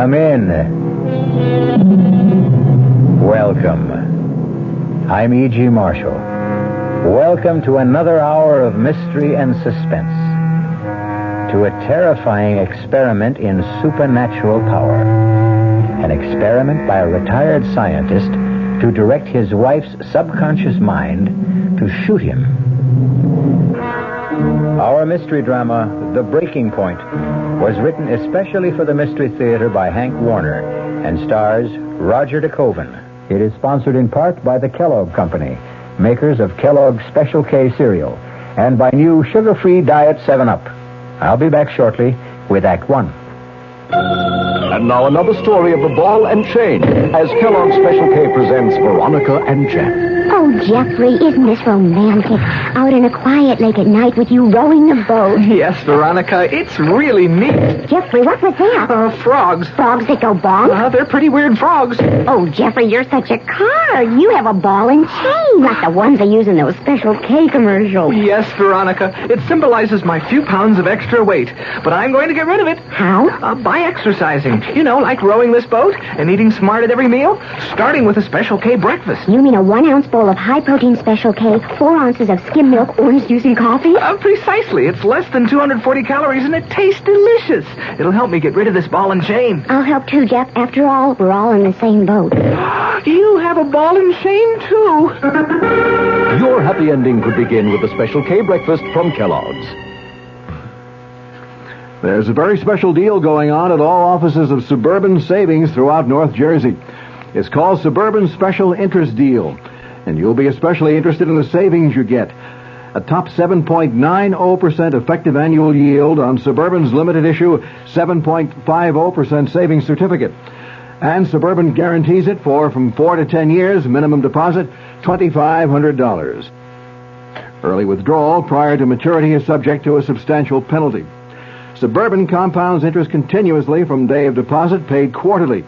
Come in. Welcome. I'm E.G. Marshall. Welcome to another hour of mystery and suspense. To a terrifying experiment in supernatural power. An experiment by a retired scientist to direct his wife's subconscious mind to shoot him. Our mystery drama, The Breaking Point, was written especially for the Mystery Theater by Hank Warner and stars Roger DeCoven. It is sponsored in part by the Kellogg Company, makers of Kellogg's Special K cereal, and by new sugar-free Diet 7-Up. I'll be back shortly with Act One. And now another story of the ball and chain as Kellogg's Special K presents Veronica and Jeff. Oh, Jeffrey, isn't this romantic? Out in a quiet lake at night with you rowing the boat. Yes, Veronica, it's really neat. Jeffrey, what was that? Frogs. Frogs that go bonk? They're pretty weird frogs. Oh, Jeffrey, you're such a card. You have a ball and chain, like the ones they use in those Special K commercials. Yes, Veronica, it symbolizes my few pounds of extra weight. But I'm going to get rid of it. How? By exercising. You know, like rowing this boat and eating smart at every meal, starting with a Special K breakfast. You mean a 1-ounce bowl of high-protein Special K, 4 ounces of skim milk, orange juice, and coffee? Precisely. It's less than 240 calories, and it tastes delicious. It'll help me get rid of this ball and chain. I'll help too, Jeff. After all, we're all in the same boat. You have a ball and chain, too. Your happy ending could begin with the Special K breakfast from Kellogg's. There's a very special deal going on at all offices of Suburban Savings throughout North Jersey. It's called Suburban Special Interest Deal, and you'll be especially interested in the savings you get. A top 7.90% effective annual yield on Suburban's limited issue 7.50% savings certificate. And Suburban guarantees it from 4 to 10 years, minimum deposit $2,500. Early withdrawal prior to maturity is subject to a substantial penalty. Suburban compounds interest continuously from day of deposit, paid quarterly.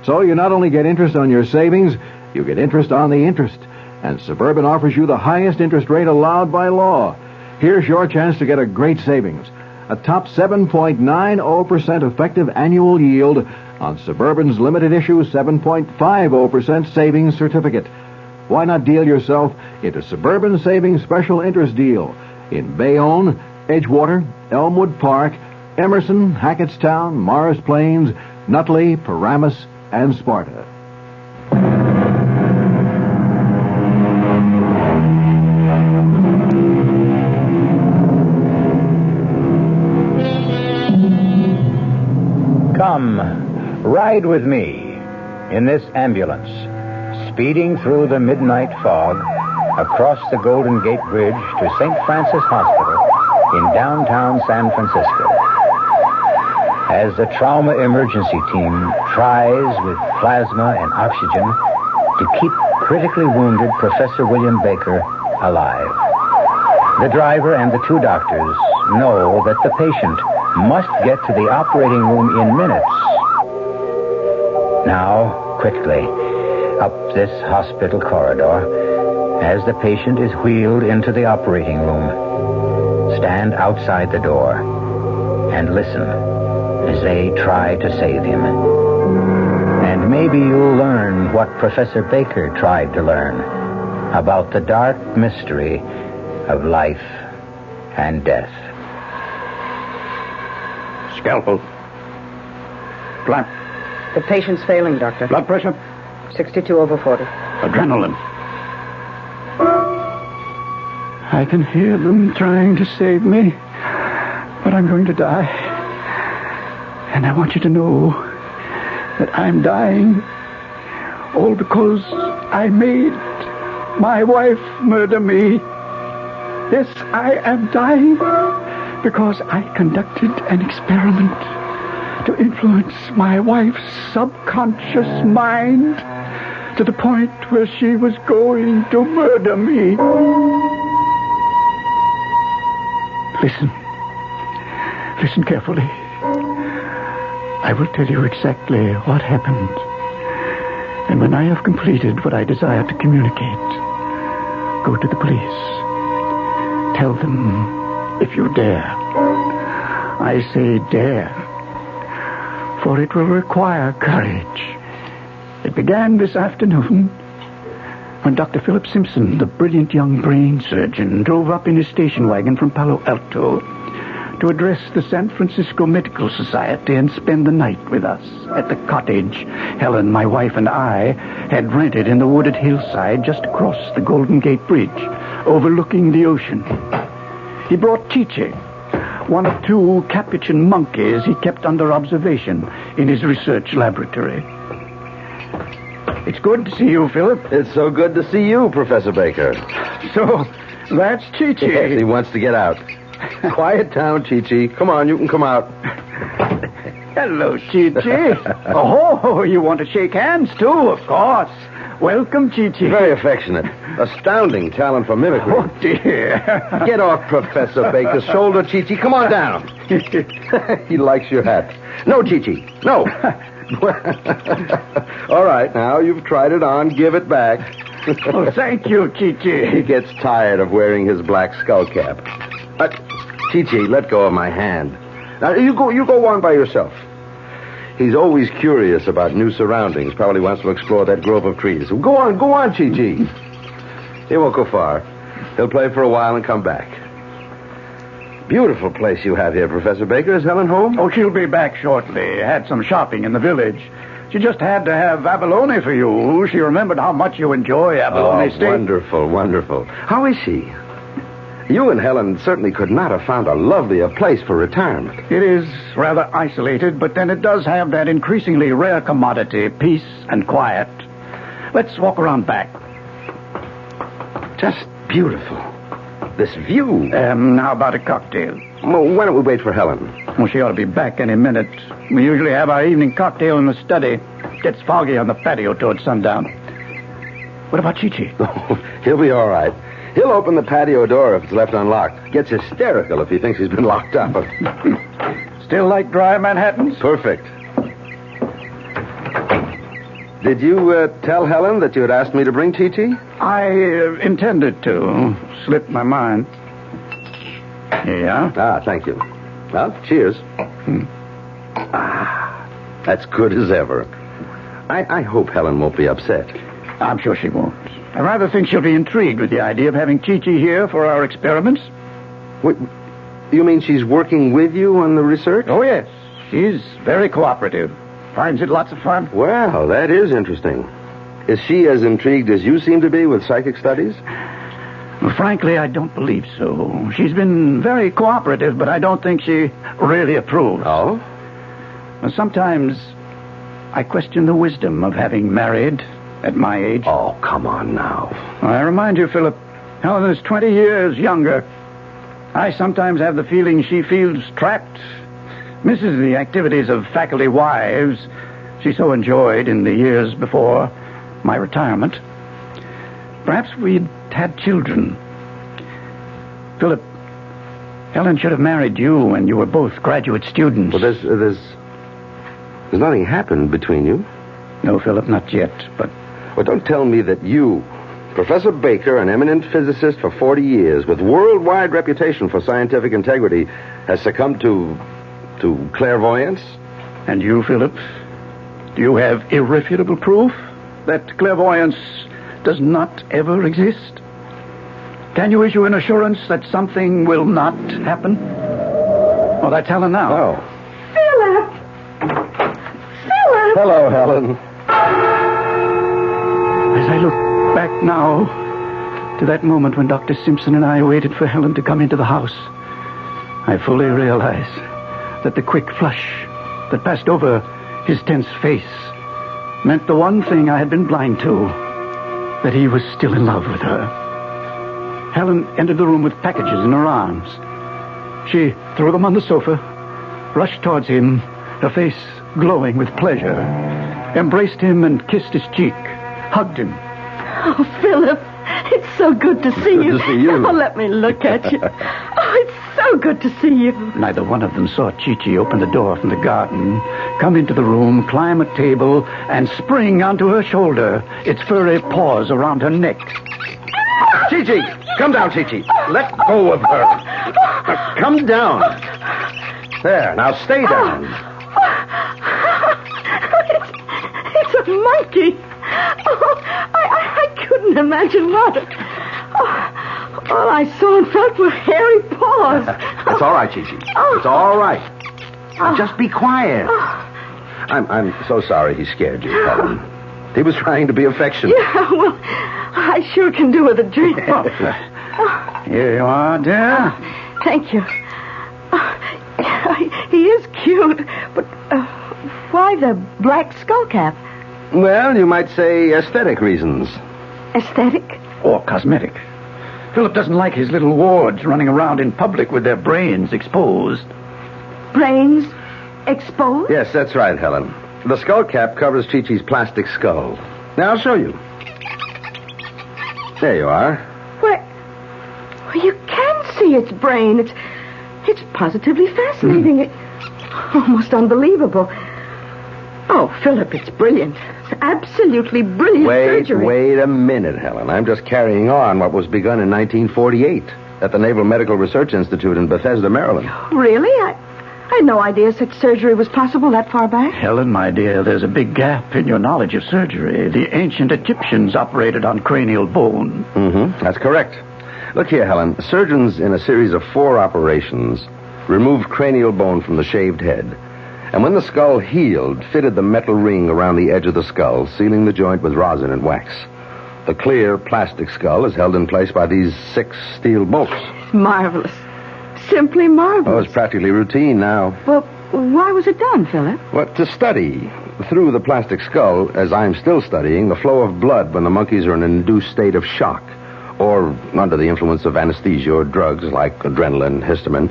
So you not only get interest on your savings, you get interest on the interest. And Suburban offers you the highest interest rate allowed by law. Here's your chance to get a great savings. A top 7.90% effective annual yield on Suburban's limited issue 7.50% savings certificate. Why not deal yourself into Suburban Savings Special Interest Deal in Bayonne, Edgewater, Elmwood Park, Emerson, Hackettstown, Morris Plains, Nutley, Paramus, and Sparta. Come, ride with me in this ambulance, speeding through the midnight fog, across the Golden Gate Bridge to St. Francis Hospital in downtown San Francisco. As the trauma emergency team tries with plasma and oxygen to keep critically wounded Professor William Baker alive. The driver and the 2 doctors know that the patient must get to the operating room in minutes. Now, quickly, up this hospital corridor, as the patient is wheeled into the operating room. Stand outside the door and listen as they try to save him. And maybe you'll learn what Professor Baker tried to learn about the dark mystery of life and death. Scalpel. Blood. The patient's failing, Doctor. Blood pressure. 62/40. Adrenaline. I can hear them trying to save me, but I'm going to die. And I want you to know that I'm dying all because I made my wife murder me. Yes, I am dying because I conducted an experiment to influence my wife's subconscious mind to the point where she was going to murder me. Listen carefully. I will tell you exactly what happened. And when I have completed what I desire to communicate, go to the police. Tell them, if you dare, I say dare, for it will require courage. It began this afternoon when Dr. Philip Simpson, the brilliant young brain surgeon, drove up in his station wagon from Palo Alto to address the San Francisco Medical Society and spend the night with us at the cottage Helen, my wife, and I had rented in the wooded hillside just across the Golden Gate Bridge, overlooking the ocean. He brought Chichi, one of 2 capuchin monkeys he kept under observation in his research laboratory. It's good to see you, Philip. It's so good to see you, Professor Baker. So, that's Chichi. Yes, he wants to get out. Quiet down, Chichi. Come on, you can come out. Hello, Chichi. Oh, you want to shake hands, too, of course. Welcome, Chichi. Very affectionate. Astounding talent for mimicry. Oh, dear. Get off Professor Baker's shoulder, Chichi. Come on down. He likes your hat. No, Chichi. No. All right, now you've tried it on. Give it back. Oh, thank you, Chichi. He gets tired of wearing his black skull cap. Chichi, let go of my hand. Now, you go on by yourself. He's always curious about new surroundings. Probably wants to explore that grove of trees. So go on, Chichi. He won't go far. He'll play for a while and come back. Beautiful place you have here, Professor Baker. Is Helen home? Oh, she'll be back shortly. Had some shopping in the village. She just had to have abalone for you. She remembered how much you enjoy abalone steak. Wonderful, wonderful. How is she? You and Helen certainly could not have found a lovelier place for retirement. It is rather isolated, but then it does have that increasingly rare commodity, peace and quiet. Let's walk around back. Just beautiful. This view. How about a cocktail? Well, why don't we wait for Helen? Well, she ought to be back any minute. We usually have our evening cocktail in the study. Gets foggy on the patio towards sundown. What about Chichi? Oh, he'll be all right. He'll open the patio door if it's left unlocked. Gets hysterical if he thinks he's been locked up. Still like dry Manhattans? Perfect. Did you tell Helen that you had asked me to bring Chichi? I intended to. Slipped my mind. Here you are. Ah, thank you. Well, cheers. That's good as ever. I hope Helen won't be upset. I'm sure she won't. I rather think she'll be intrigued with the idea of having Chichi here for our experiments. Wait, you mean she's working with you on the research? Oh, yes. She's very cooperative. Finds it lots of fun. Well, that is interesting. Is she as intrigued as you seem to be with psychic studies? Well, frankly, I don't believe so. She's been very cooperative, but I don't think she really approves. Oh? Well, sometimes I question the wisdom of having married at my age. Oh, come on now. I remind you, Philip, Helen is 20 years younger. I sometimes have the feeling she feels trapped, misses the activities of faculty wives she so enjoyed in the years before my retirement. Perhaps we'd had children. Philip, Helen should have married you when you were both graduate students. Well, there's nothing happened between you. No, Philip, not yet, but... Well, don't tell me that you, Professor Baker, an eminent physicist for 40 years, with worldwide reputation for scientific integrity, has succumbed to clairvoyance? And you, Philip? Do you have irrefutable proof that clairvoyance does not ever exist? Can you issue an assurance that something will not happen? Well, that's Helen now. Oh. Philip! Hello, Helen. As I look back now to that moment when Dr. Simpson and I waited for Helen to come into the house, I fully realize that the quick flush that passed over his tense face meant the one thing I had been blind to, that he was still in love with her. Helen entered the room with packages in her arms. She threw them on the sofa, rushed towards him, her face glowing with pleasure, embraced him and kissed his cheek, hugged him. Oh, Philip, it's so good to see you. Good to see you. Oh, let me look at you. Oh, it's so good to see you. Neither one of them saw Chichi open the door from the garden, come into the room, climb a table, and spring onto her shoulder, its furry paws around her neck. Chichi! Come down, Chichi. Let go of her. Now, come down. There, now stay down. monkey. Oh, I couldn't imagine what. Oh, all I saw and felt were hairy paws. It's all right, Chi-Chi. It's all right. Now, just be quiet. I'm so sorry he scared you, Helen. He was trying to be affectionate. Yeah, well, I sure can do with a drink. Here you are, dear. Thank you. He is cute, but why the black skull cap? Well, you might say aesthetic reasons. Aesthetic? Or cosmetic. Philip doesn't like his little wards running around in public with their brains exposed. Brains exposed? Yes, that's right, Helen. The skull cap covers Chi-Chi's plastic skull. Now, I'll show you. There you are. Well, you can see its brain. It's positively fascinating. It's almost unbelievable. Oh, Philip, it's brilliant. It's absolutely brilliant surgery. Wait a minute, Helen. I'm just carrying on what was begun in 1948 at the Naval Medical Research Institute in Bethesda, Maryland. Really? I had no idea such surgery was possible that far back. Helen, my dear, there's a big gap in your knowledge of surgery. The ancient Egyptians operated on cranial bone. Mm-hmm. That's correct. Look here, Helen. Surgeons, in a series of 4 operations, removed cranial bone from the shaved head. And when the skull healed, fitted the metal ring around the edge of the skull, sealing the joint with rosin and wax. The clear plastic skull is held in place by these 6 steel bolts. Marvelous. Simply marvelous. Oh, it's practically routine now. Well, why was it done, Philip? Well, to study through the plastic skull, as I'm still studying, the flow of blood when the monkeys are in an induced state of shock, or under the influence of anesthesia or drugs like adrenaline, histamine,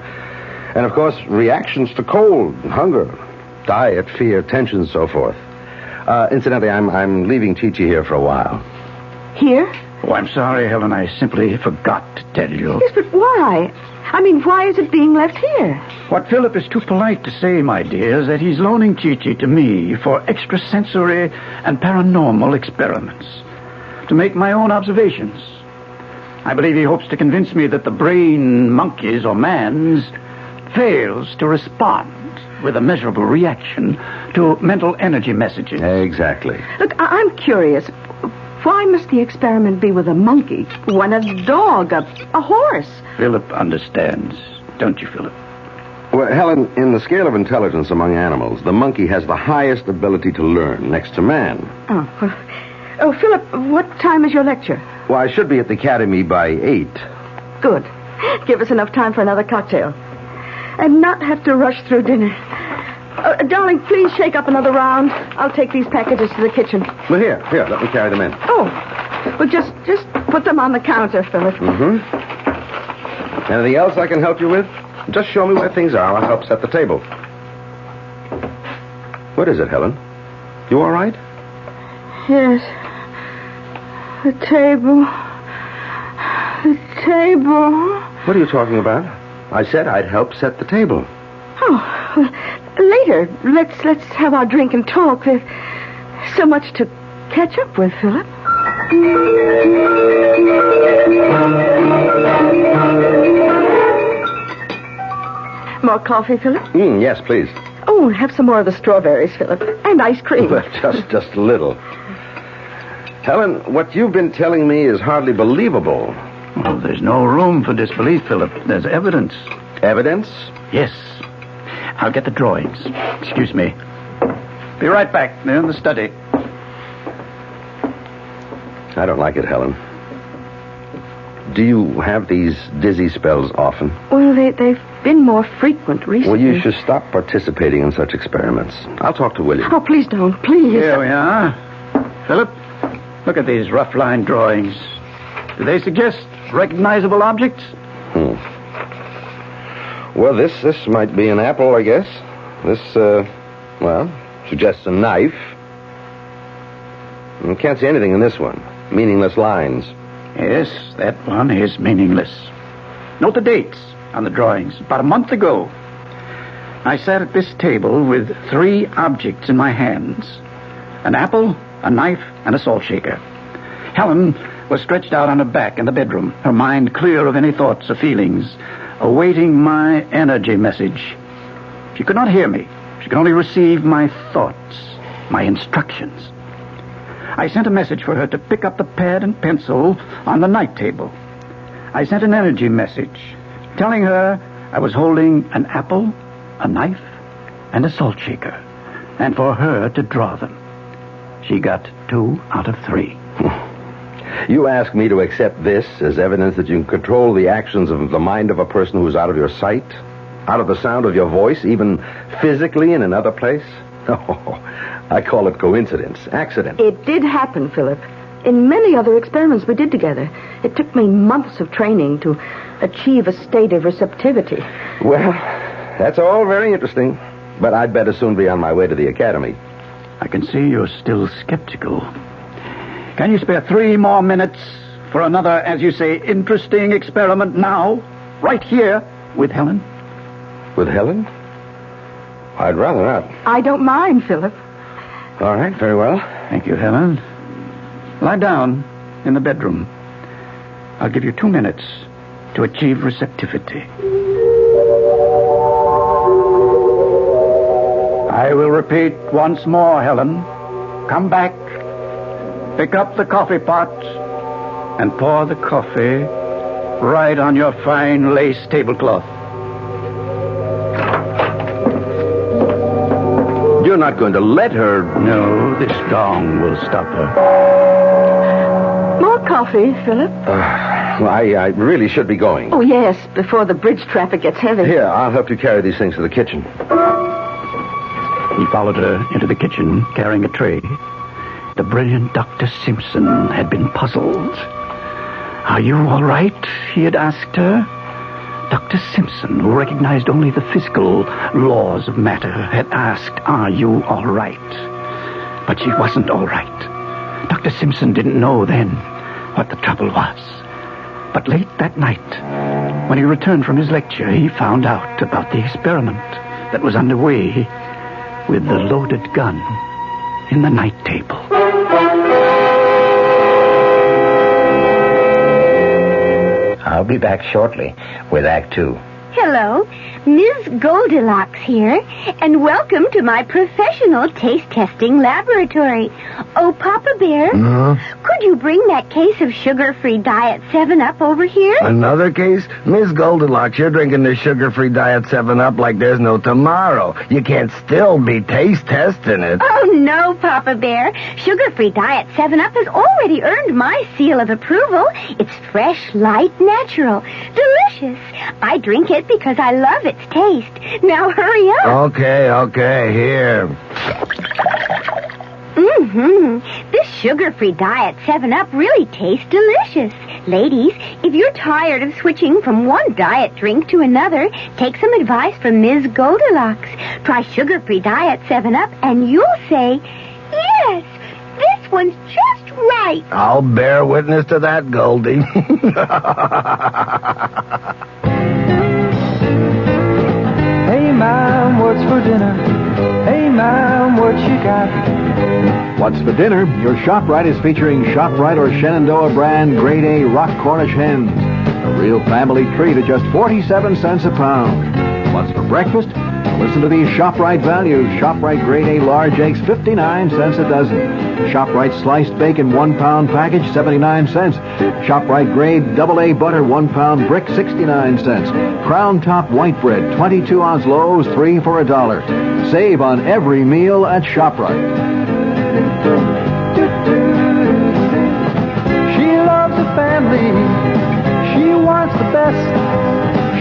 and, of course, reactions to cold, hunger, diet, fear, tension, so forth. Incidentally, I'm leaving Chi-Chi here for a while. Here? Oh, I'm sorry, Helen. I simply forgot to tell you. Yes, but why? I mean, why is it being left here? What Philip is too polite to say, my dear, is that he's loaning Chi-Chi to me for extrasensory and paranormal experiments, to make my own observations. I believe he hopes to convince me that the brain, monkeys or man's, fails to respond with a measurable reaction to mental energy messages. Exactly. Look, I'm curious. Why must the experiment be with a monkey when a dog, a horse? Philip understands, don't you, Philip? Well, Helen, in the scale of intelligence among animals, the monkey has the highest ability to learn next to man. Oh, Philip, what time is your lecture? Well, I should be at the academy by 8. Good. Give us enough time for another cocktail. And not have to rush through dinner. Darling, please shake up another round. I'll take these packages to the kitchen. Well, here, let me carry them in. Oh, well, just put them on the counter, Philip. Mm-hmm. Anything else I can help you with? Just show me where things are. I'll help set the table. What is it, Helen? You all right? Yes. The table. The table. What are you talking about? I said I'd help set the table. Oh, well, later. Let's have our drink and talk. There's so much to catch up with, Philip. More coffee, Philip? Yes, please. Oh, have some more of the strawberries, Philip. And ice cream. Well, just a little. Helen, what you've been telling me is hardly believable. Well, there's no room for disbelief, Philip. There's evidence. Evidence? Yes. I'll get the drawings. Excuse me. Be right back. They're in the study. I don't like it, Helen. Do you have these dizzy spells often? Well, they've been more frequent recently. Well, you should stop participating in such experiments. I'll talk to William. Oh, please don't. Please. Here we are. Philip, look at these rough line drawings. Do they suggest recognizable objects? Well, this might be an apple, I guess. This, suggests a knife. I can't see anything in this one. Meaningless lines. Yes, that one is meaningless. Note the dates on the drawings. About a month ago, I sat at this table with 3 objects in my hands. An apple, a knife, and a salt shaker. Helen was stretched out on her back in the bedroom, her mind clear of any thoughts or feelings, awaiting my energy message. She could not hear me. She could only receive my thoughts, my instructions. I sent a message for her to pick up the pad and pencil on the night table. I sent an energy message telling her I was holding an apple, a knife, and a salt shaker, and for her to draw them. She got 2 out of 3. You ask me to accept this as evidence that you can control the actions of the mind of a person who's out of your sight, out of the sound of your voice, even physically in another place? Oh, I call it coincidence, accident. It did happen, Philip. In many other experiments we did together. It took me months of training to achieve a state of receptivity. Well, that's all very interesting, but I'd better soon be on my way to the academy. I can see you're still skeptical. Can you spare 3 more minutes for another, as you say, interesting experiment now, right here, with Helen? With Helen? I'd rather not. I don't mind, Philip. All right, very well. Thank you, Helen. Lie down in the bedroom. I'll give you 2 minutes to achieve receptivity. I will repeat once more, Helen. Come back, pick up the coffee pot, and pour the coffee right on your fine lace tablecloth. You're not going to let her... No, this gong will stop her. More coffee, Philip? Well, I really should be going. Oh, yes, before the bridge traffic gets heavy. Here, I'll help you carry these things to the kitchen. He followed her into the kitchen, carrying a tray. The brilliant Dr. Simpson had been puzzled. Are you all right? He had asked her. Dr. Simpson, who recognized only the physical laws of matter, had asked, are you all right? But she wasn't all right. Dr. Simpson didn't know then what the trouble was. But late that night, when he returned from his lecture, he found out about the experiment that was underway with the loaded gun in the night table. I'll be back shortly with Act 2. Hello, Ms. Goldilocks here, and welcome to my professional taste testing laboratory. Oh, Papa Bear, could you bring that case of sugar-free Diet 7-Up over here? Another case? Miss Goldilocks, you're drinking the sugar-free Diet 7-Up like there's no tomorrow. You can't still be taste testing it. Oh, no, Papa Bear. Sugar-free Diet 7-Up has already earned my seal of approval. It's fresh, light, natural, delicious. I drink it because I love its taste. Now hurry up. Okay, here. This sugar-free Diet 7-Up really tastes delicious. Ladies, if you're tired of switching from one diet drink to another, take some advice from Ms. Goldilocks. Try sugar-free Diet 7-Up and you'll say, yes, this one's just right. I'll bear witness to that, Goldie. Hey, Mom, what's for dinner? Hey, Mom, what you got? What's for dinner? Your ShopRite is featuring ShopRite or Shenandoah brand Grade A Rock Cornish hens. A real family treat at just 47 cents a pound. What's for breakfast? Listen to these ShopRite values. ShopRite Grade A large eggs, 59 cents a dozen. ShopRite sliced bacon, 1 pound package, 79 cents. ShopRite Grade AA butter, 1 pound brick, 69 cents. Crown Top white bread, 22-ounce loaves, 3 for $1. Save on every meal at ShopRite. She loves the family. She wants the best.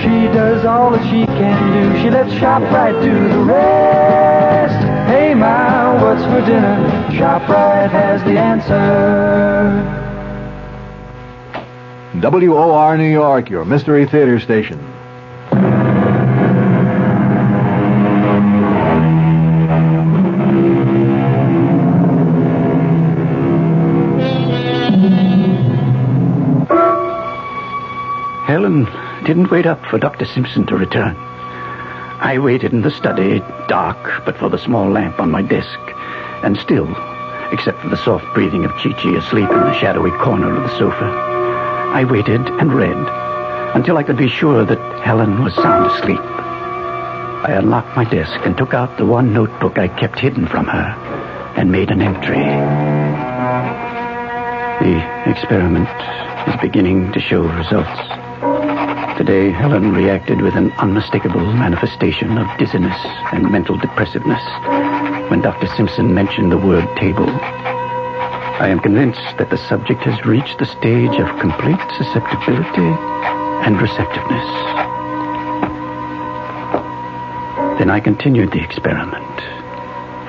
She does all that she can do. She lets ShopRite do the rest. Hey, Ma, what's for dinner? ShopRite has the answer. WOR New York, your Mystery Theater station. Helen didn't wait up for Dr. Simpson to return. I waited in the study, dark but for the small lamp on my desk, and still, except for the soft breathing of Chi-Chi asleep in the shadowy corner of the sofa. I waited and read until I could be sure that Helen was sound asleep. I unlocked my desk and took out the one notebook I kept hidden from her and made an entry. The experiment is beginning to show results. Today, Helen reacted with an unmistakable manifestation of dizziness and mental depressiveness when Dr. Simpson mentioned the word table. I am convinced that the subject has reached the stage of complete susceptibility and receptiveness. Then I continued the experiment.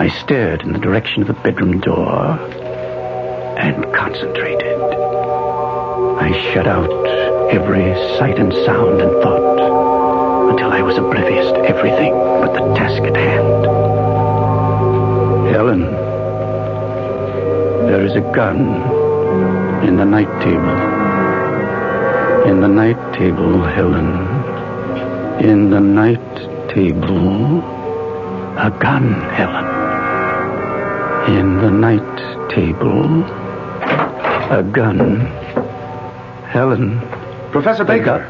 I stared in the direction of the bedroom door and concentrated. I shut out every sight and sound and thought until I was oblivious to everything but the task at hand. Helen, there is a gun in the night table. In the night table, Helen. In the night table. A gun, Helen. In the night table. A gun. Helen. Professor Baker.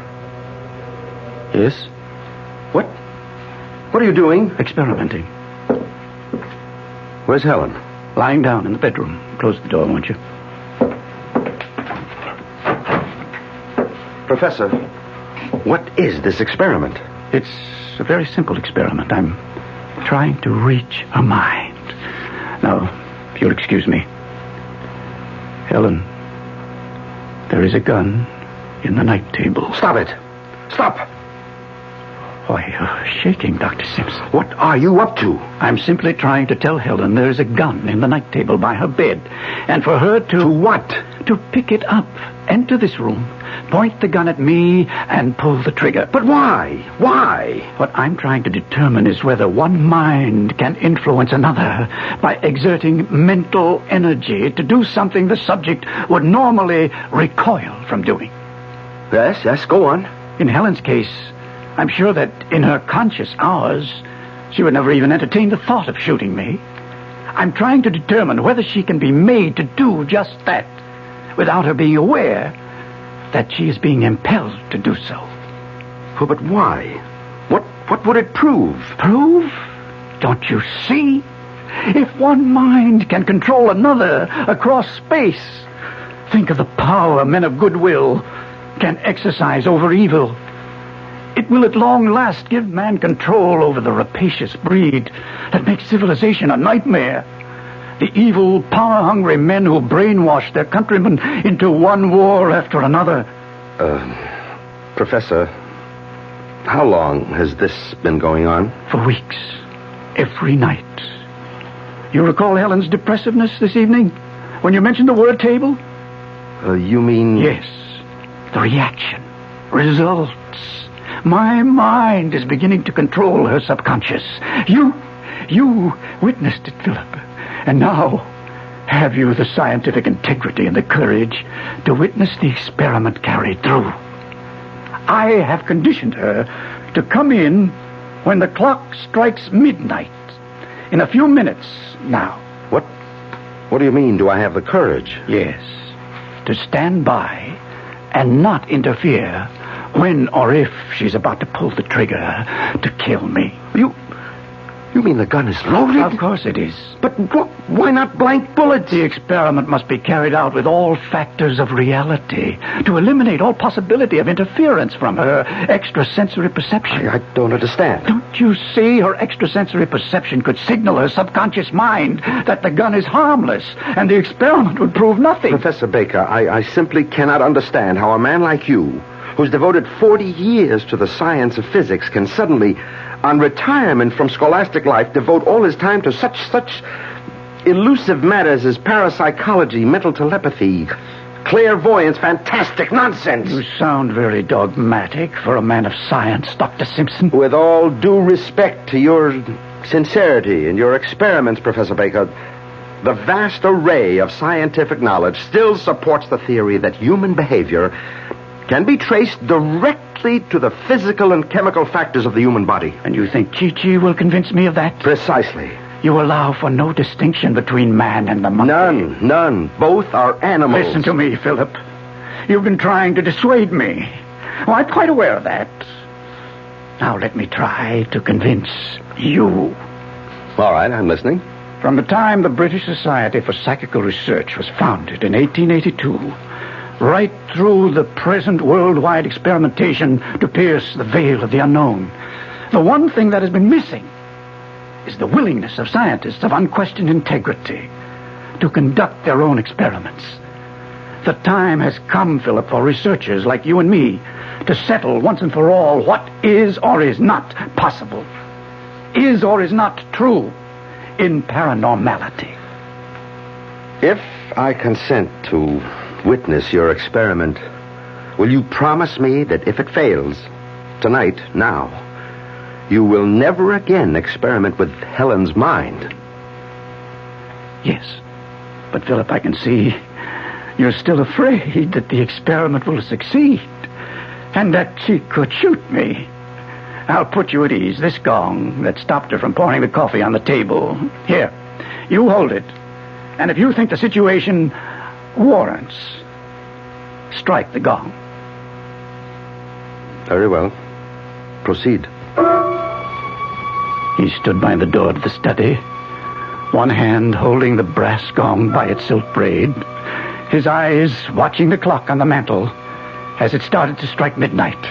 Yes? What are you doing? Experimenting. Where's Helen? Lying down in the bedroom. Close the door, won't you? Professor, what is this experiment? It's a very simple experiment. I'm trying to reach her mind. Now, if you'll excuse me. Helen, there is a gun in the night table. Stop it. Stop. Why, you're shaking, Dr. Simpson. What are you up to? I'm simply trying to tell Helen there's a gun in the night table by her bed. And for her to... To what? To pick it up, enter this room, point the gun at me, and pull the trigger. But why? Why? What I'm trying to determine is whether one mind can influence another by exerting mental energy to do something the subject would normally recoil from doing. Yes, go on. In Helen's case, I'm sure that in her conscious hours, she would never even entertain the thought of shooting me. I'm trying to determine whether she can be made to do just that without her being aware that she is being impelled to do so. Oh, but why? What would it prove? Prove? Don't you see? If one mind can control another across space, think of the power men of goodwill can exercise over evil. It will at long last give man control over the rapacious breed that makes civilization a nightmare. The evil, power-hungry men who brainwash their countrymen into one war after another. Professor, how long has this been going on? For weeks. Every night. You recall Helen's depressiveness this evening? When you mentioned the word table? You mean... Yes. The reaction. Results. My mind is beginning to control her subconscious. You witnessed it, Philip. And now, have you the scientific integrity and the courage to witness the experiment carried through? I have conditioned her to come in when the clock strikes midnight. In a few minutes now. What do you mean, do I have the courage? Yes. To stand by and not interfere when or if she's about to pull the trigger to kill me. You mean the gun is loaded? Of course it is. But why not blank bullets? The experiment must be carried out with all factors of reality to eliminate all possibility of interference from her extrasensory perception. I don't understand. Don't you see? Her extrasensory perception could signal her subconscious mind that the gun is harmless, and the experiment would prove nothing. Professor Baker, I simply cannot understand how a man like you, who's devoted 40 years to the science of physics, can suddenly, on retirement from scholastic life, devote all his time to such elusive matters as parapsychology, mental telepathy, clairvoyance, fantastic nonsense. You sound very dogmatic for a man of science, Dr. Simpson. With all due respect to your sincerity and your experiments, Professor Baker, the vast array of scientific knowledge still supports the theory that human behavior can be traced directly to the physical and chemical factors of the human body. And you think Chi-Chi will convince me of that? Precisely. You allow for no distinction between man and the monkey? None. Both are animals. Listen to me, Philip. You've been trying to dissuade me. Oh, I'm quite aware of that. Now let me try to convince you. All right, I'm listening. From the time the British Society for Psychical Research was founded in 1882, right through the present worldwide experimentation to pierce the veil of the unknown, the one thing that has been missing is the willingness of scientists of unquestioned integrity to conduct their own experiments. The time has come, Philip, for researchers like you and me to settle once and for all what is or is not possible, is or is not true in paranormality. If I consent to witness your experiment, will you promise me that if it fails, tonight, now, you will never again experiment with Helen's mind? Yes. But, Philip, I can see you're still afraid that the experiment will succeed and that she could shoot me. I'll put you at ease. This gong that stopped her from pouring the coffee on the table. Here, you hold it. And if you think the situation warrants, strike the gong. Very well. Proceed. He stood by the door to the study, one hand holding the brass gong by its silk braid, his eyes watching the clock on the mantel as it started to strike midnight.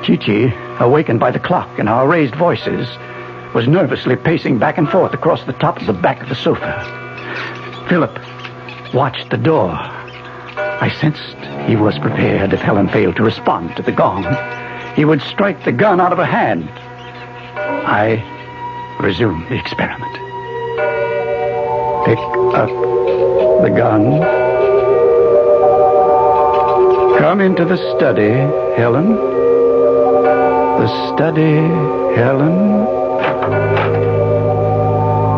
Chi-Chi, awakened by the clock and our raised voices, was nervously pacing back and forth across the top of the back of the sofa. Philip watched the door. I sensed he was prepared if Helen failed to respond to the gong. He would strike the gun out of her hand. I resumed the experiment. Pick up the gun. Come into the study, Helen. The study, Helen.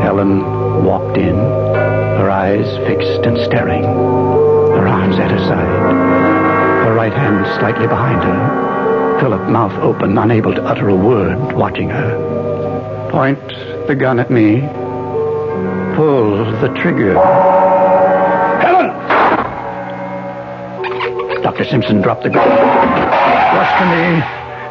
Helen walked in, her eyes fixed and staring, her arms at her side, her right hand slightly behind her. Philip, mouth open, unable to utter a word, watching her. Point the gun at me. Pull the trigger. Helen! Dr. Simpson dropped the gun. Rushed to me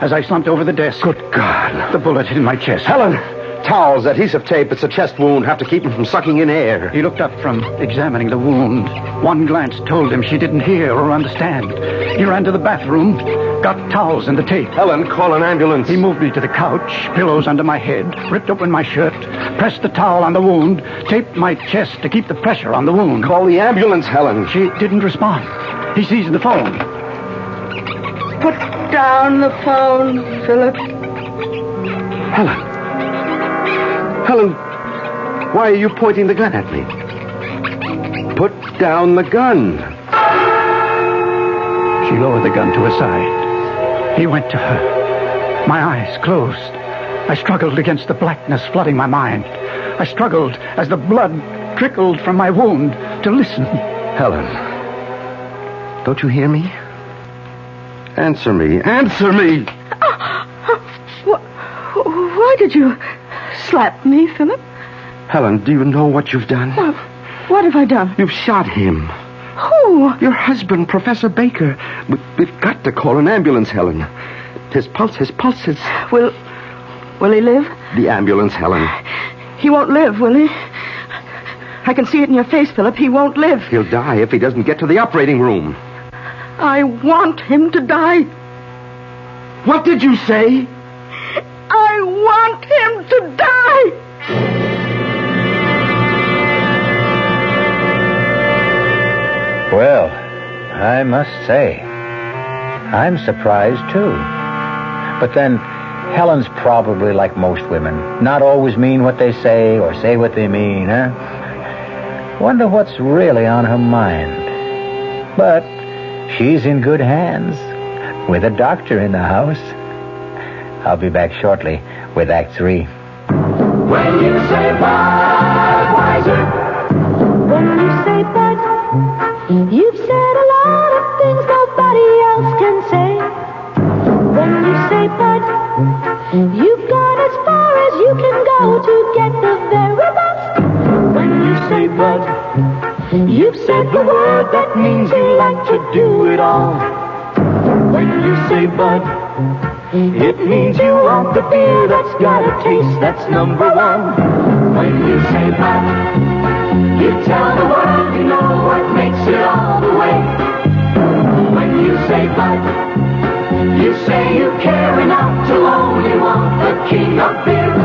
as I slumped over the desk. Good God. The bullet hit in my chest. Helen! Towels, adhesive tape, it's a chest wound. Have to keep him from sucking in air. He looked up from examining the wound. One glance told him she didn't hear or understand. He ran to the bathroom, got towels and the tape. Helen, call an ambulance. He moved me to the couch, pillows under my head, ripped open my shirt, pressed the towel on the wound, taped my chest to keep the pressure on the wound. Call the ambulance, Helen. She didn't respond. He seized the phone. Put down the phone, Philip. Helen. Helen, why are you pointing the gun at me? Put down the gun. She lowered the gun to her side. He went to her. My eyes closed. I struggled against the blackness flooding my mind. I struggled as the blood trickled from my wound to listen. Helen, don't you hear me? Answer me. Answer me! Why did you slap me, Philip? Helen, do you know what you've done? What have I done? You've shot him. Who? Your husband, Professor Baker. We've got to call an ambulance, Helen. His pulse is... Will he live? The ambulance, Helen. He won't live, will he? I can see it in your face, Philip. He won't live. He'll die if he doesn't get to the operating room. I want him to die. What did you say? I want him to die. Well, I must say, I'm surprised, too. But then, Helen's probably like most women. Not always mean what they say or say what they mean, huh? Wonder what's really on her mind. But she's in good hands, with a doctor in the house. I'll be back shortly with Act 3. When you say Budweiser, When you say Bud, you've said a lot of things nobody else can say. When you say Bud, you've gone as far as you can go to get the very best. When you say Bud, you've said the word that means you like to do it all. When you say Bud, it means you want the beer that's got a taste that's number one. When you say but, you tell the world you know what makes it all the way. When you say but, you say you care enough to only want the king of beers.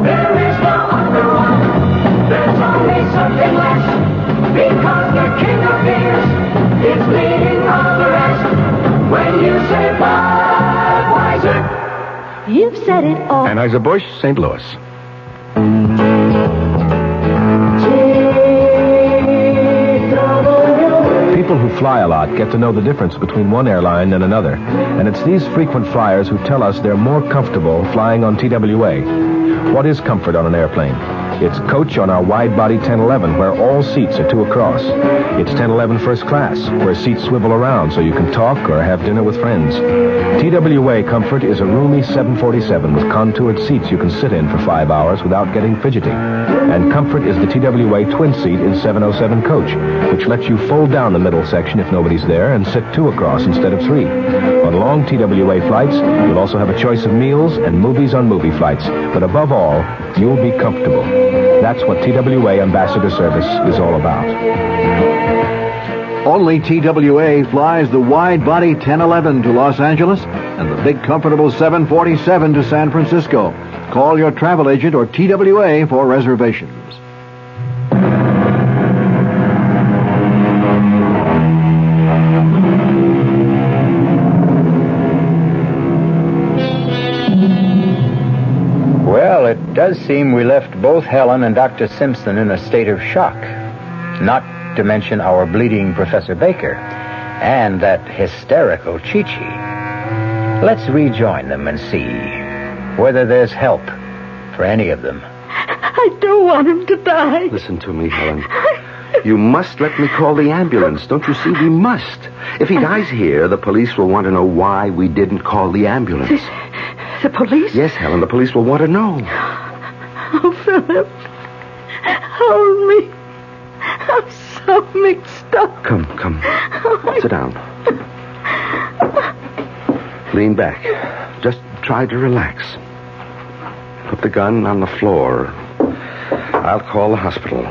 There is no other one, there's only something less, because the king of beers is leading all the rest. When you say Budweiser, You've said it all. Anheuser-Busch, St. Louis. People who fly a lot get to know the difference between one airline and another. And it's these frequent flyers who tell us they're more comfortable flying on TWA. What is comfort on an airplane? It's coach on our wide-body 1011, where all seats are 2 across. It's 1011 first class, where seats swivel around so you can talk or have dinner with friends. TWA Comfort is a roomy 747 with contoured seats you can sit in for 5 hours without getting fidgety. And Comfort is the TWA twin seat in 707 coach, which lets you fold down the middle section if nobody's there and sit 2 across instead of 3. On long TWA flights, you'll also have a choice of meals and movies on movie flights. But above all, you'll be comfortable. That's what TWA Ambassador Service is all about. Only TWA flies the wide-body 1011 to Los Angeles and the big comfortable 747 to San Francisco. Call your travel agent or TWA for reservations. Well, it does seem we left both Helen and Dr. Simpson in a state of shock. Not to mention our bleeding Professor Baker and that hysterical Chi-Chi. Let's rejoin them and see whether there's help for any of them. I don't want him to die. Listen to me, Helen. You must let me call the ambulance. Don't you see? We must. If he dies here, the police will want to know why we didn't call the ambulance. The police? Yes, Helen, the police will want to know. Oh, Philip. Hold me. I'm so mixed up. Come. Sit down. Lean back. Just try to relax. Put the gun on the floor. I'll call the hospital.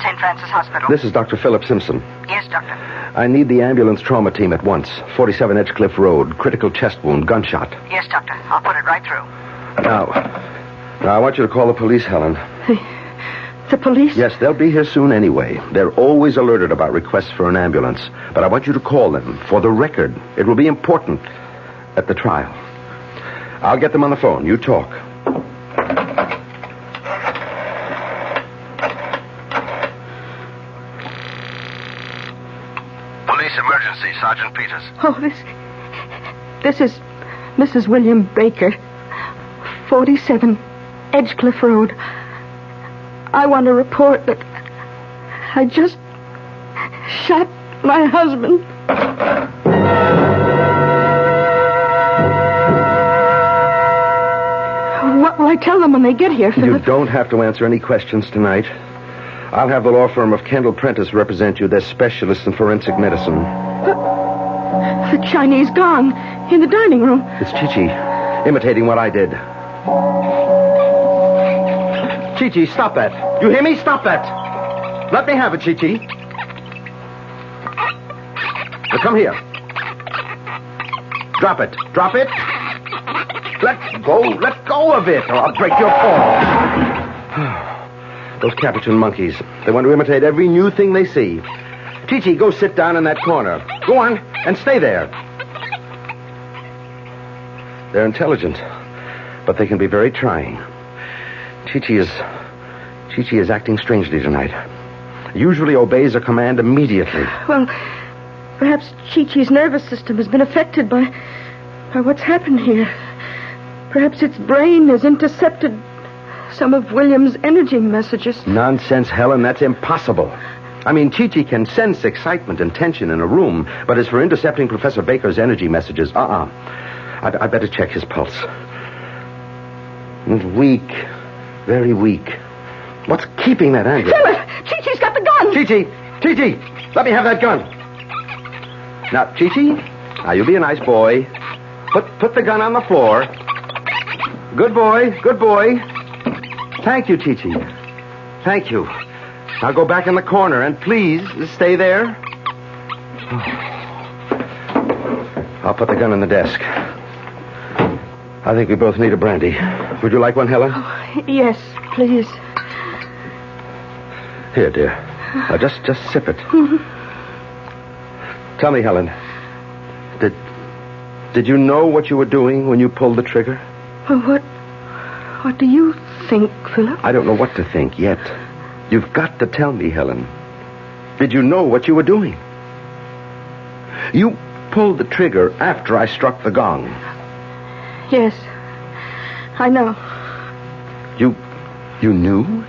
St. Francis Hospital. This is Dr. Philip Simpson. Yes, doctor. I need the ambulance trauma team at once. 47 Edgecliff Road. Critical chest wound. Gunshot. Yes, doctor. I'll put it right through. Now, I want you to call the police, Helen. The police? Yes, they'll be here soon anyway. They're always alerted about requests for an ambulance. But I want you to call them for the record. It will be important at the trial. I'll get them on the phone. You talk. Police emergency, Sergeant Peters. Oh, this is Mrs. William Baker, 47 Edgecliff Road. I want to report that I just shot my husband. What will I tell them when they get here, Philip? You don't have to answer any questions tonight. I'll have the law firm of Kendall Prentice represent you. They're specialists in forensic medicine. The Chinese gong in the dining room. It's Chi-Chi, imitating what I did. Chi-Chi, stop that. You hear me? Stop that. Let me have it, Chi-Chi. Now come here. Drop it. Drop it. Let go of it, or I'll break your paw. Those Capuchin monkeys. They want to imitate every new thing they see. Chi-Chi, go sit down in that corner. Go on, and stay there. They're intelligent, but they can be very trying. Chi-Chi is acting strangely tonight. Usually obeys a command immediately. Well, perhaps Chi-Chi's nervous system has been affected by what's happened here. Perhaps its brain has intercepted some of William's energy messages. Nonsense, Helen. That's impossible. I mean, Chi-Chi can sense excitement and tension in a room, but as for intercepting Professor Baker's energy messages, I'd better check his pulse. It's weak. Very weak. What's keeping that anger? Philip! Chi-Chi's got the gun. Chi-Chi, let me have that gun. Now, Chi-Chi, now you be a nice boy. Put the gun on the floor. Good boy. Thank you, Chi-Chi. Thank you. Now go back in the corner and please stay there. I'll put the gun on the desk. I think we both need a brandy. Would you like one, Helen? Oh, yes, please. Here, dear. Just sip it. Tell me, Helen. Did you know what you were doing when you pulled the trigger? Well, what do you think, Philip? I don't know what to think yet. You've got to tell me, Helen. Did you know what you were doing? You pulled the trigger after I struck the gong. Yes, I know. You knew?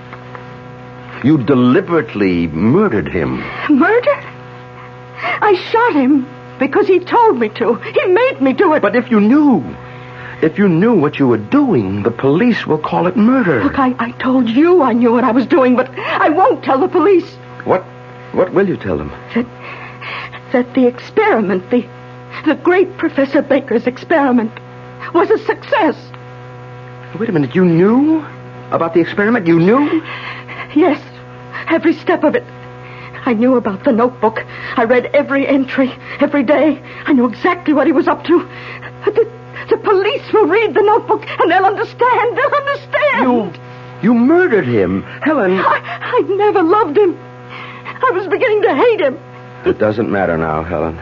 You deliberately murdered him. Murder? I shot him because he told me to. He made me do it. But if you knew what you were doing, the police will call it murder. Look, I told you I knew what I was doing, but I won't tell the police. What will you tell them? That the experiment, the great Professor Baker's experiment, was a success. Wait a minute, you knew about the experiment? You knew? Yes, every step of it. I knew about the notebook. I read every entry, every day. I knew exactly what he was up to. The police will read the notebook and they'll understand. They'll understand. You murdered him. Helen. I never loved him. I was beginning to hate him. It doesn't matter now, Helen.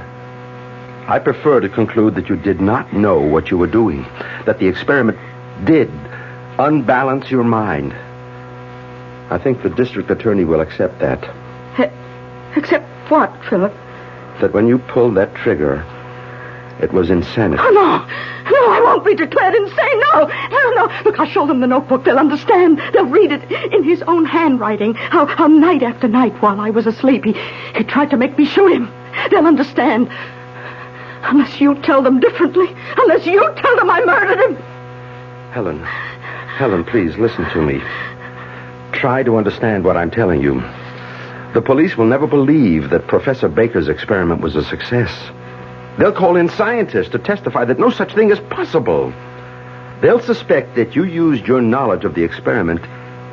I prefer to conclude that you did not know what you were doing, that the experiment did unbalance your mind. I think the district attorney will accept that. Accept what, Philip? That when you pulled that trigger, it was insanity. Oh, no, I won't be declared insane. No. Look, I'll show them the notebook. They'll understand. They'll read it in his own handwriting. How night after night while I was asleep, he tried to make me shoot him. They'll understand. Unless you tell them differently. Unless you tell them I murdered him. Helen, please listen to me. Try to understand what I'm telling you. The police will never believe that Professor Baker's experiment was a success. They'll call in scientists to testify that no such thing is possible. They'll suspect that you used your knowledge of the experiment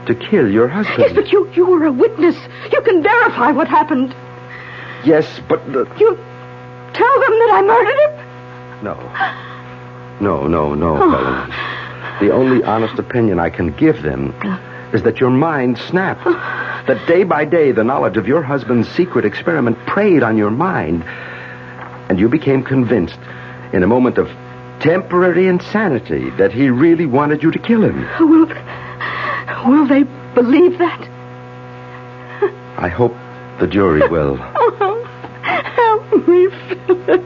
to kill your husband. Yes, but you were a witness. You can verify what happened. Yes, but... You tell them that I murdered him? No, Helen. The only honest opinion I can give them is that your mind snapped. That day by day, the knowledge of your husband's secret experiment preyed on your mind. And you became convinced, in a moment of temporary insanity, that he really wanted you to kill him. Will they believe that? I hope the jury will. Oh, help me, Philip.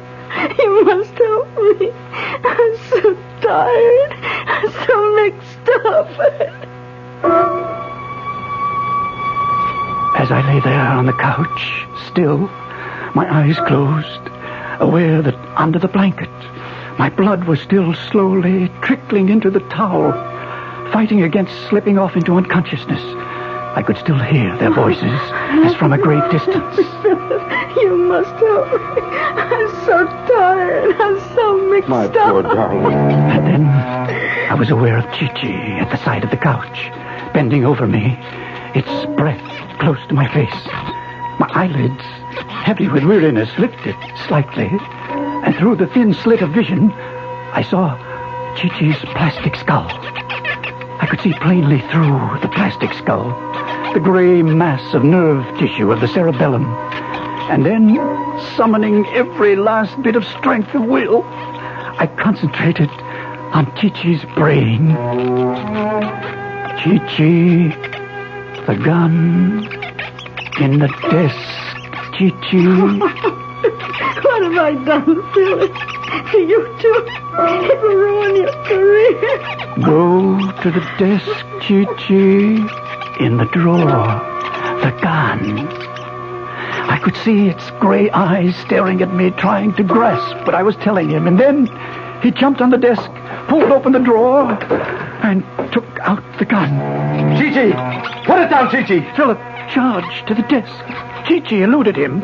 You must help me. I'm so tired. I'm so mixed up. As I lay there on the couch, still, my eyes closed, aware that under the blanket, my blood was still slowly trickling into the towel, fighting against slipping off into unconsciousness. I could still hear their voices as from a great distance. You must help me. I'm so tired. I'm so mixed My up. poor darling. And then I was aware of Chi-Chi at the side of the couch, bending over me, its breath close to my face. My eyelids, heavy with weariness, lifted slightly, and through the thin slit of vision, I saw Chi-Chi's plastic skull. I could see plainly through the plastic skull the gray mass of nerve tissue of the cerebellum. And then, summoning every last bit of strength of will, I concentrated on Chi-Chi's brain. Chi-Chi, the gun, in the desk, Chi-Chi. What have I done, Philip? You too. It will ruin your career. Go to the desk, Chi-Chi. In the drawer, the gun. I could see its gray eyes staring at me, trying to grasp what I was telling him. And then he jumped on the desk, pulled open the drawer, and took out the gun. Chi-Chi! Put it down, Chi-Chi. Philip charged to the desk. Chi-Chi eluded him,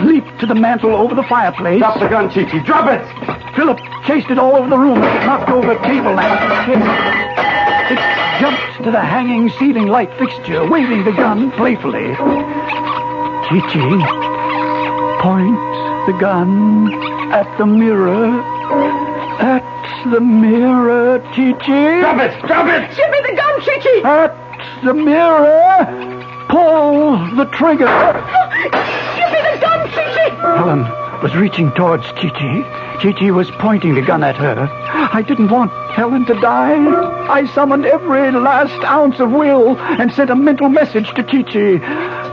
leaped to the mantel over the fireplace. Drop the gun, Chi-Chi. Drop it! Philip chased it all over the room as it knocked over table lamp. It jumped to the hanging ceiling light fixture, waving the gun playfully. Chi-Chi points the gun at the mirror. At the mirror, Chi-Chi. Drop it! Drop it! Give me the gun, Chi-Chi! At the mirror, pull the trigger. Give me the gun, Chi-Chi! Helen was reaching towards Chi-Chi. Chi-Chi was pointing the gun at her. I didn't want Helen to die. I summoned every last ounce of will and sent a mental message to Chi-Chi.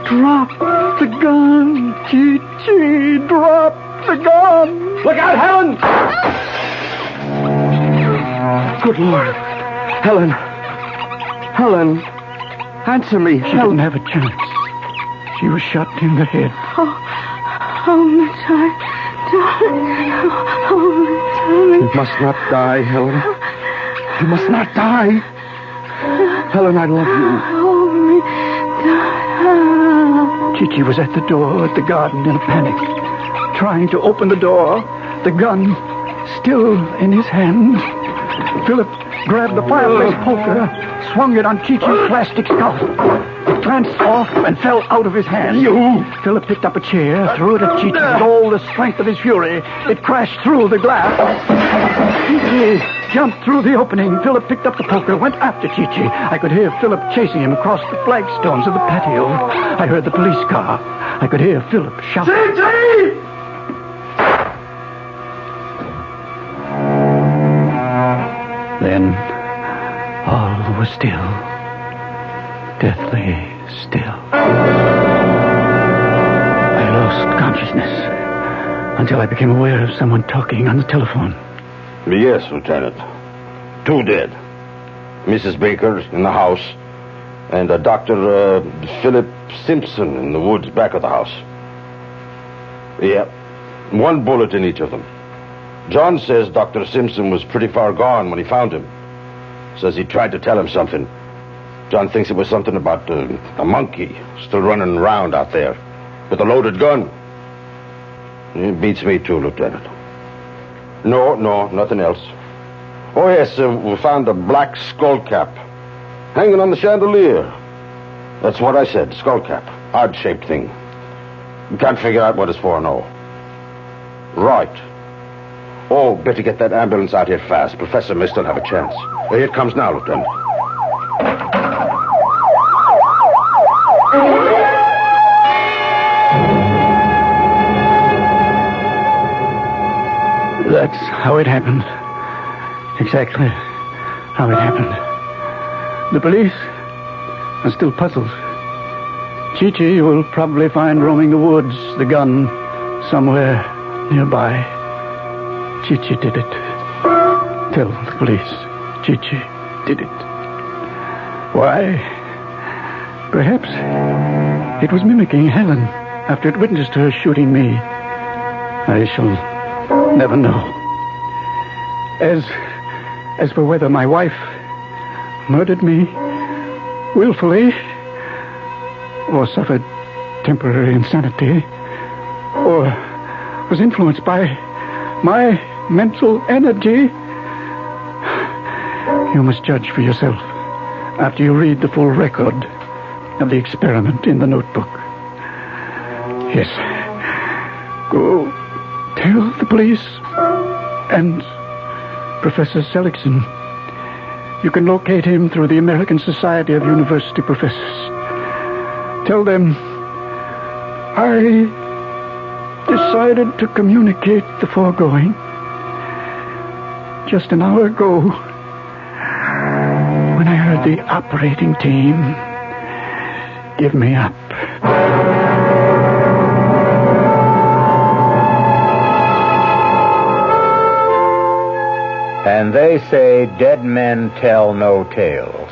Drop the gun, Chi-Chi. Drop the gun. Look out, Helen! Good Lord. Helen. Helen. Answer me. She didn't have a chance. She was shot in the head. Oh, my darling. You must not die, Helen. You must not die. Helen, I love you. Chi-Chi was at the door at the garden in a panic, trying to open the door, the gun still in his hand. Philip grabbed the fireplace poker, swung it on Chi-Chi's plastic skull. It glanced off and fell out of his hand. You! Philip picked up a chair, threw it at Chi-Chi with all the strength of his fury. It crashed through the glass. Chi-Chi jumped through the opening. Philip picked up the poker, went after Chi-Chi. I could hear Philip chasing him across the flagstones of the patio. I heard the police car. I could hear Philip shouting. Chi-Chi! Then all was still, deathly still. I lost consciousness until I became aware of someone talking on the telephone. Yes, Lieutenant. 2 dead. Mrs. Baker in the house, and Dr. Philip Simpson in the woods back of the house. Yeah, 1 bullet in each of them. John says Dr. Simpson was pretty far gone when he found him. Says he tried to tell him something. John thinks it was something about a monkey still running around out there with a loaded gun. It beats me too, Lieutenant. No, nothing else. Oh, yes, we found a black skull cap hanging on the chandelier. That's what I said, skull cap. Odd-shaped thing. We can't figure out what it's for, no. Right. Oh, better get that ambulance out here fast. Professor may still have a chance. Here it comes now, Lieutenant. That's how it happened. Exactly how it happened. The police are still puzzled. Chi-Chi will probably find roaming the woods the gun somewhere nearby. Chi-Chi did it. Tell the police Chi-Chi did it. Why? Perhaps it was mimicking Helen after it witnessed her shooting me. I shall never know. As for whether my wife murdered me willfully or suffered temporary insanity or was influenced by my mental energy, you must judge for yourself after you read the full record of the experiment in the notebook. Yes. Go tell the police and Professor Seligson. You can locate him through the American Society of University Professors. Tell them I decided to communicate the foregoing just an hour ago when I heard the operating team give me up. And they say dead men tell no tales.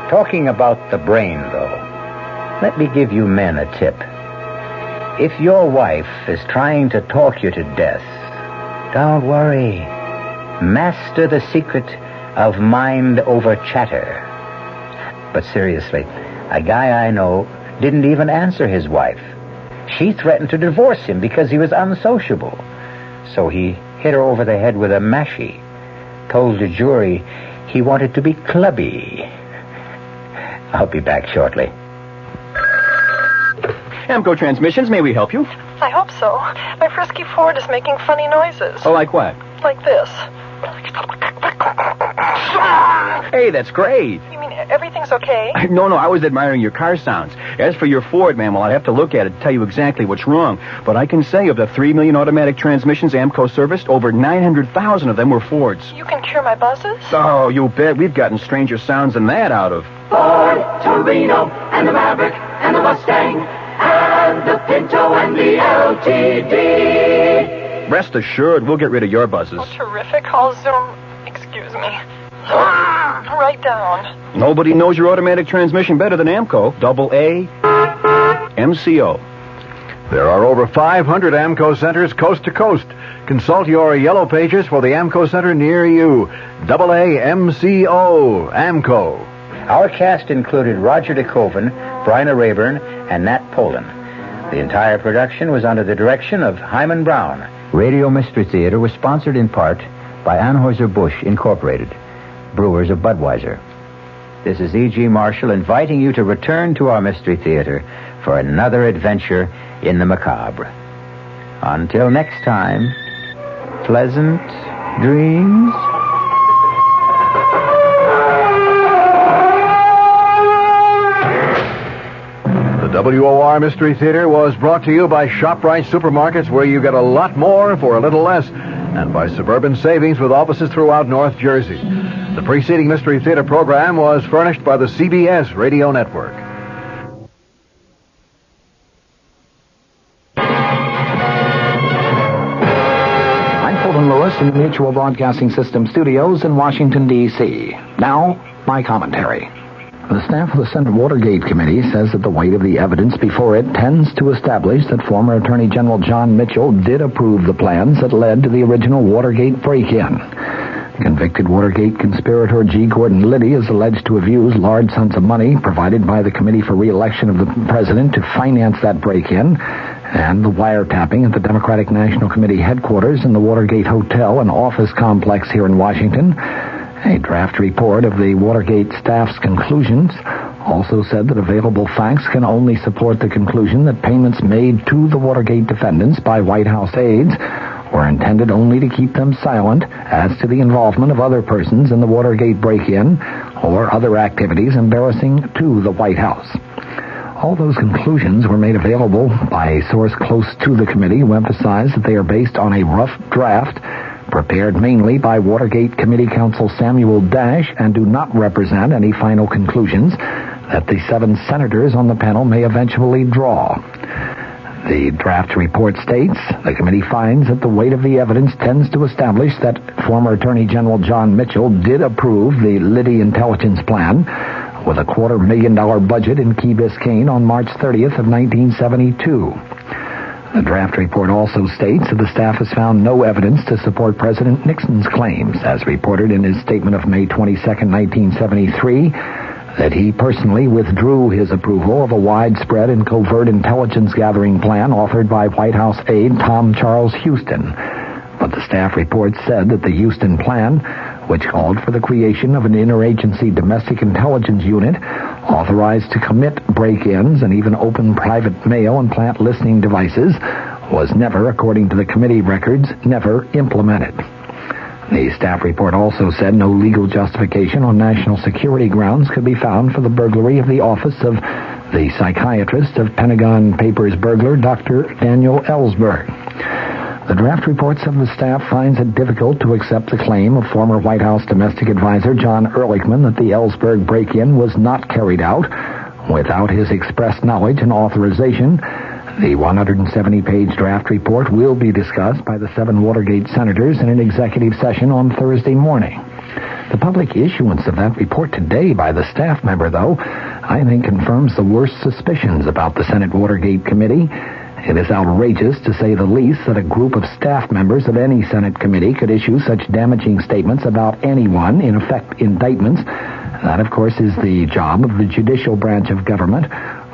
Talking about the brain, though, let me give you men a tip. If your wife is trying to talk you to death, don't worry. Master the secret of mind over chatter. But seriously, a guy I know didn't even answer his wife. She threatened to divorce him because he was unsociable. So he hit her over the head with a mashie. Told the jury he wanted to be clubby. I'll be back shortly. Amco Transmissions, may we help you? I hope so. My frisky Ford is making funny noises. Oh, like what? Like this. Hey, that's great. You mean everything's okay? No, I was admiring your car sounds. As for your Ford, ma'am, well, I'd have to look at it to tell you exactly what's wrong. But I can say of the 3 million automatic transmissions Amco serviced, over 900,000 of them were Fords. You can cure my buzzes? Oh, you bet. We've gotten stranger sounds than that out of Ford, Torino, and the Maverick, and the Mustang, and the Pinto, and the LTD. Rest assured, we'll get rid of your buzzes. Oh, terrific. I'll zoom. Excuse me. Right down. Nobody knows your automatic transmission better than Amco. AA MCO. There are over 500 AMCO centers coast to coast. Consult your yellow pages for the AMCO center near you. AA MCO AMCO. Our cast included Roger DeKoven, Bryna Rayburn, and Nat Polan. The entire production was under the direction of Hyman Brown. Radio Mystery Theater was sponsored in part by Anheuser-Busch Incorporated, brewers of Budweiser. This is E.G. Marshall inviting you to return to our Mystery Theater for another adventure in the macabre. Until next time, pleasant dreams. The WOR Mystery Theater was brought to you by ShopRite Supermarkets, where you get a lot more for a little less, and by Suburban Savings with offices throughout North Jersey. The preceding Mystery Theater program was furnished by the CBS Radio Network. I'm Fulton Lewis in the Mutual Broadcasting System studios in Washington, D.C. Now, my commentary. The staff of the Senate Watergate Committee says that the weight of the evidence before it tends to establish that former Attorney General John Mitchell did approve the plans that led to the original Watergate break-in. Convicted Watergate conspirator G. Gordon Liddy is alleged to have used large sums of money provided by the Committee for Re-election of the President to finance that break-in and the wiretapping at the Democratic National Committee headquarters in the Watergate Hotel and office complex here in Washington. A draft report of the Watergate staff's conclusions also said that available facts can only support the conclusion that payments made to the Watergate defendants by White House aides were intended only to keep them silent as to the involvement of other persons in the Watergate break-in or other activities embarrassing to the White House. All those conclusions were made available by a source close to the committee who emphasized that they are based on a rough draft prepared mainly by Watergate Committee Counsel Samuel Dash and do not represent any final conclusions that the 7 senators on the panel may eventually draw. The draft report states, the committee finds that the weight of the evidence tends to establish that former Attorney General John Mitchell did approve the Liddy intelligence plan with a $250,000 budget in Key Biscayne on March 30th of 1972. The draft report also states that the staff has found no evidence to support President Nixon's claims, as reported in his statement of May 22, 1973, that he personally withdrew his approval of a widespread and covert intelligence gathering plan authored by White House aide Tom Charles Houston. But the staff report said that the Houston plan, which called for the creation of an interagency domestic intelligence unit authorized to commit break-ins and even open private mail and plant listening devices, was never, according to the committee records, never implemented. The staff report also said no legal justification on national security grounds could be found for the burglary of the office of the psychiatrist of Pentagon Papers burglar, Dr. Daniel Ellsberg. The draft reports of the staff finds it difficult to accept the claim of former White House domestic advisor John Ehrlichman that the Ellsberg break-in was not carried out without his express knowledge and authorization. The 170-page draft report will be discussed by the 7 Watergate senators in an executive session on Thursday morning. The public issuance of that report today by the staff member, though, I think confirms the worst suspicions about the Senate Watergate Committee. It is outrageous, to say the least, that a group of staff members of any Senate committee could issue such damaging statements about anyone, in effect indictments, That, of course, is the job of the judicial branch of government,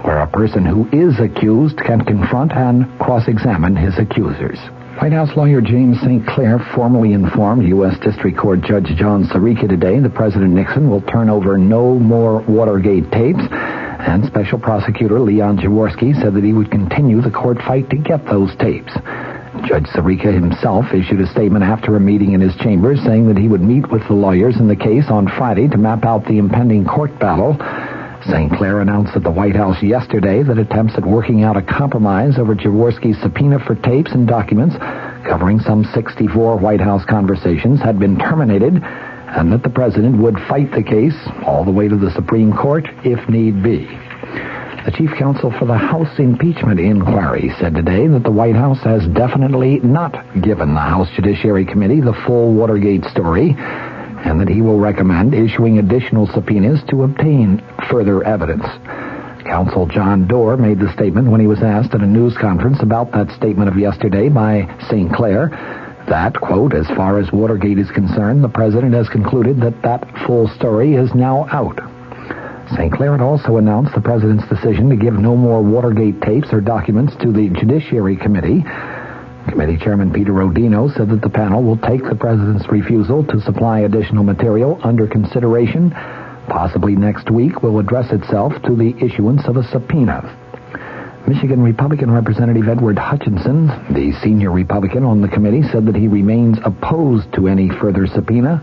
where a person who is accused can confront and cross-examine his accusers. White House lawyer James St. Clair formally informed U.S. District Court Judge John Sirica today that President Nixon will turn over no more Watergate tapes, and Special Prosecutor Leon Jaworski said that he would continue the court fight to get those tapes. Judge Sirica himself issued a statement after a meeting in his chambers saying that he would meet with the lawyers in the case on Friday to map out the impending court battle. St. Clair announced at the White House yesterday that attempts at working out a compromise over Jaworski's subpoena for tapes and documents covering some 64 White House conversations had been terminated, and that the president would fight the case all the way to the Supreme Court if need be. The chief counsel for the House impeachment inquiry said today that the White House has definitely not given the House Judiciary Committee the full Watergate story, and that he will recommend issuing additional subpoenas to obtain further evidence. Counsel John Doerr made the statement when he was asked at a news conference about that statement of yesterday by St. Clair that, quote, as far as Watergate is concerned, the president has concluded that that full story is now out. St. Clair had also announced the president's decision to give no more Watergate tapes or documents to the Judiciary Committee. Committee Chairman Peter Rodino said that the panel will take the president's refusal to supply additional material under consideration. Possibly next week will address itself to the issuance of a subpoena. Michigan Republican Representative Edward Hutchinson, the senior Republican on the committee, said that he remains opposed to any further subpoena.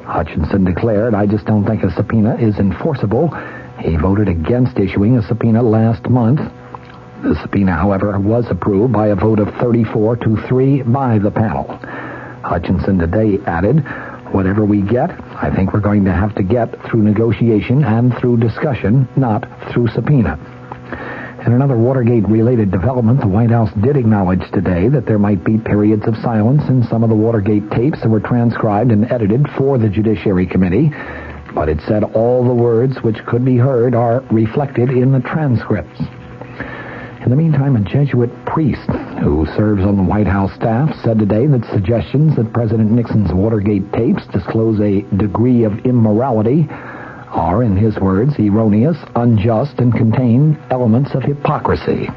Hutchinson declared, I just don't think a subpoena is enforceable. He voted against issuing a subpoena last month. The subpoena, however, was approved by a vote of 34-3 by the panel. Hutchinson today added, whatever we get, I think we're going to have to get through negotiation and through discussion, not through subpoena. In another Watergate-related development, the White House did acknowledge today that there might be periods of silence in some of the Watergate tapes that were transcribed and edited for the Judiciary Committee, but it said all the words which could be heard are reflected in the transcripts. In the meantime, a Jesuit priest who serves on the White House staff said today that suggestions that President Nixon's Watergate tapes disclose a degree of immorality are, in his words, erroneous, unjust, and contain elements of hypocrisy.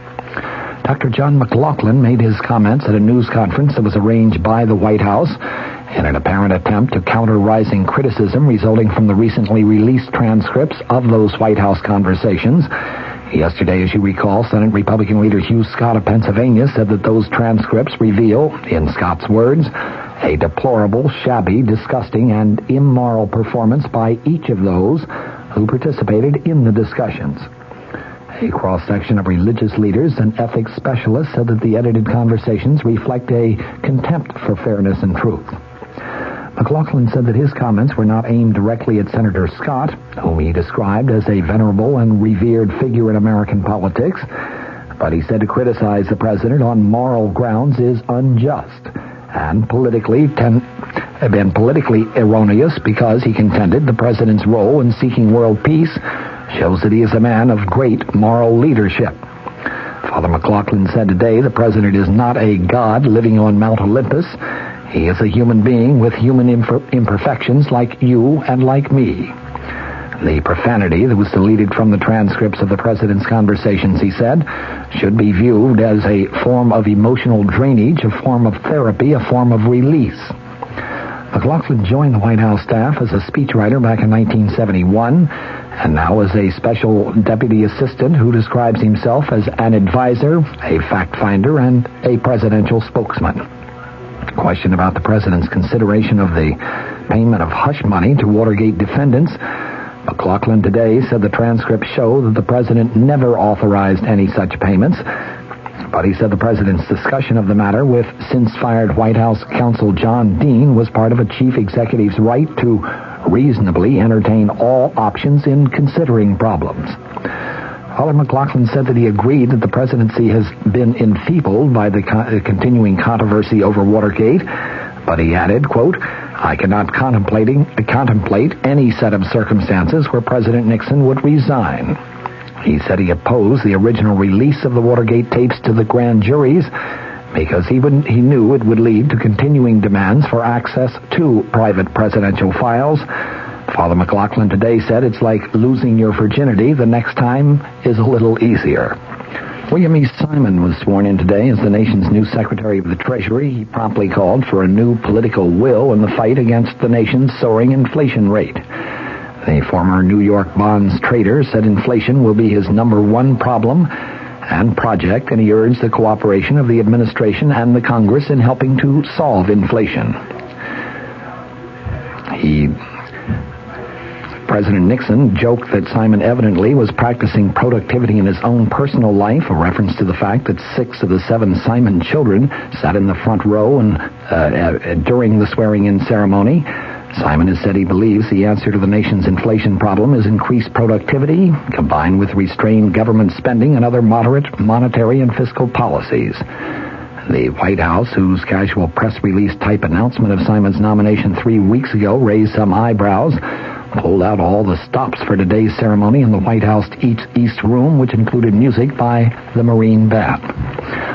Dr. John McLaughlin made his comments at a news conference that was arranged by the White House in an apparent attempt to counter rising criticism resulting from the recently released transcripts of those White House conversations. Yesterday, as you recall, Senate Republican leader Hugh Scott of Pennsylvania said that those transcripts reveal, in Scott's words, a deplorable, shabby, disgusting, and immoral performance by each of those who participated in the discussions. A cross-section of religious leaders and ethics specialists said that the edited conversations reflect a contempt for fairness and truth. McLaughlin said that his comments were not aimed directly at Senator Scott, whom he described as a venerable and revered figure in American politics, but he said to criticize the president on moral grounds is unjust and politically erroneous because he contended the president's role in seeking world peace shows that he is a man of great moral leadership. Father McLaughlin said today the president is not a god living on Mount Olympus. He is a human being with human imperfections like you and like me. The profanity that was deleted from the transcripts of the president's conversations, he said, should be viewed as a form of emotional drainage, a form of therapy, a form of release. McLaughlin joined the White House staff as a speechwriter back in 1971, and now as a special deputy assistant who describes himself as an advisor, a fact finder, and a presidential spokesman. Question about the president's consideration of the payment of hush money to Watergate defendants. McLaughlin today said the transcripts show that the president never authorized any such payments, but he said the president's discussion of the matter with since-fired White House counsel John Dean was part of a chief executive's right to reasonably entertain all options in considering problems. Father McLaughlin said that he agreed that the presidency has been enfeebled by the continuing controversy over Watergate, but he added, quote, I cannot contemplate any set of circumstances where President Nixon would resign. He said he opposed the original release of the Watergate tapes to the grand juries because he knew it would lead to continuing demands for access to private presidential files. Father McLaughlin today said it's like losing your virginity. The next time is a little easier. William E. Simon was sworn in today as the nation's new Secretary of the Treasury. He promptly called for a new political will in the fight against the nation's soaring inflation rate. The former New York bonds trader said inflation will be his number one problem and project, and he urged the cooperation of the administration and the Congress in helping to solve inflation. President Nixon joked that Simon evidently was practicing productivity in his own personal life, a reference to the fact that 6 of the 7 Simon children sat in the front row during the swearing-in ceremony. Simon has said he believes the answer to the nation's inflation problem is increased productivity, combined with restrained government spending and other moderate monetary and fiscal policies. The White House, whose casual press release type announcement of Simon's nomination 3 weeks ago raised some eyebrows, pulled out all the stops for today's ceremony in the White House East Room, which included music by the Marine Band.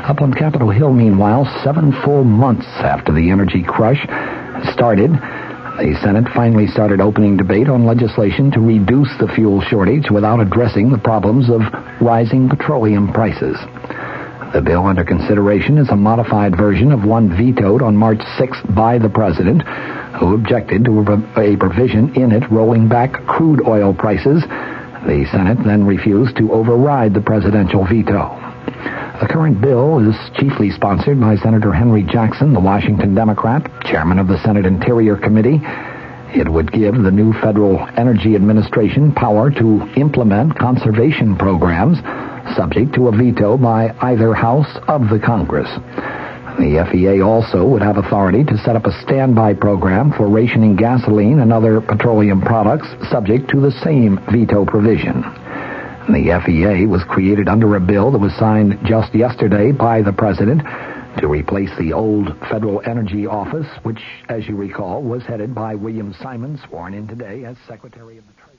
Up on Capitol Hill, meanwhile, 7 full months after the energy crush started, the Senate finally started opening debate on legislation to reduce the fuel shortage without addressing the problems of rising petroleum prices. The bill under consideration is a modified version of one vetoed on March 6th by the President, who objected to a provision in it rolling back crude oil prices. The Senate then refused to override the presidential veto. The current bill is chiefly sponsored by Senator Henry Jackson, the Washington Democrat, chairman of the Senate Interior Committee. It would give the new Federal Energy Administration power to implement conservation programs subject to a veto by either house of the Congress. The FEA also would have authority to set up a standby program for rationing gasoline and other petroleum products subject to the same veto provision. The FEA was created under a bill that was signed just yesterday by the President to replace the old Federal Energy Office, which, as you recall, was headed by William Simon, sworn in today as Secretary of the Treasury.